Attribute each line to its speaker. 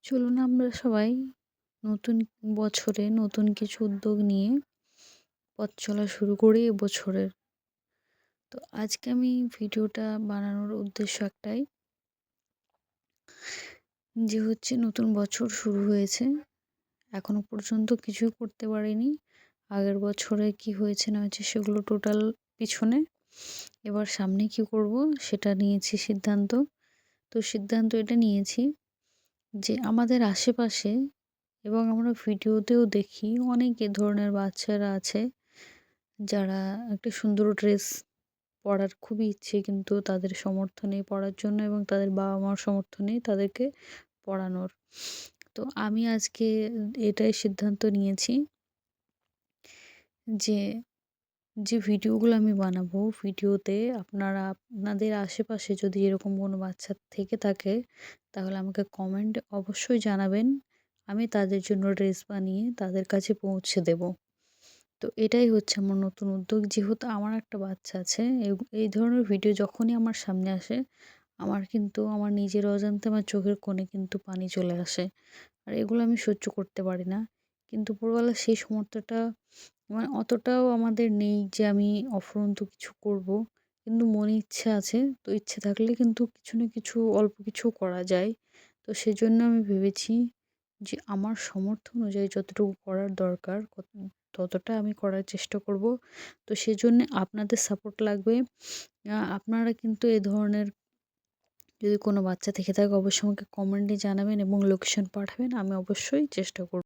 Speaker 1: চলুন আমরা সবাই নতুন বছরে নতুন কিছু উদ্যোগ নিয়ে পথ চলা শুরু করি এবছরের। তো আজকে আমি ভিডিওটা বানানোর উদ্দেশ্য একটাই, যে হচ্ছে নতুন বছর শুরু হয়েছে। এখনো পর্যন্ত কিছুই করতে পারিনি। আগের বছরে কি হয়েছে না হয়েছে সেগুলো টোটাল পিছনে। এবার সামনে কি করব সেটা নিয়েছি সিদ্ধান্ত। তো সিদ্ধান্ত এটা নিয়েছি যে আমাদের আশেপাশে এবং আমরা ভিডিওতেও দেখি অনেক এ ধরনের বাচ্চারা আছে যারা একটা সুন্দর ড্রেস পরার খুবই ইচ্ছে, কিন্তু তাদের সমর্থ নেই পড়ার জন্য এবং তাদের বাবা মার সমর্থ নেই তাদেরকে পড়ানোর। তো আমি আজকে এটাই সিদ্ধান্ত নিয়েছি যে যে ভিডিওগুলো আমি বানাবো, ভিডিওতে আপনারা আপনাদের আশেপাশে যদি এরকম কোনো বাচ্চা থেকে থাকে তাহলে আমাকে কমেন্টে অবশ্যই জানাবেন। আমি তাদের জন্য ড্রেস বানিয়ে তাদের কাছে পৌঁছে দেব। তো এটাই হচ্ছে আমার নতুন উদ্যোগ। যেহেতু আমার একটা বাচ্চা আছে, এই ধরনের ভিডিও যখনই আমার সামনে আসে, আমার কিন্তু আমার নিজের অজান্তে আমার চোখের কোণে কিন্তু পানি চলে আসে। আর এগুলো আমি সহ্য করতে পারি না। কিন্তু উপরওয়ালা সেই সামর্থ্যটা মানে অতটাও আমাদের নেই যে আমি অফুরন্ত কিছু করব। কিন্তু মনে ইচ্ছে আছে। তো ইচ্ছে থাকলে কিন্তু কিছু না কিছু অল্প কিছু করা যায়। তো সেজন্য আমি ভেবেছি যে আমার সামর্থ্য অনুযায়ী যতটুকু করার দরকার ততটা আমি করার চেষ্টা করব। তো সেজন্যে আপনাদের সাপোর্ট লাগবে। আপনারা কিন্তু এ ধরনের যদি কোনো বাচ্চা থেকে থাকে অবশ্যই আমাকে কমেন্টে জানাবেন এবং লোকেশন পাঠাবেন। আমি অবশ্যই চেষ্টা করব।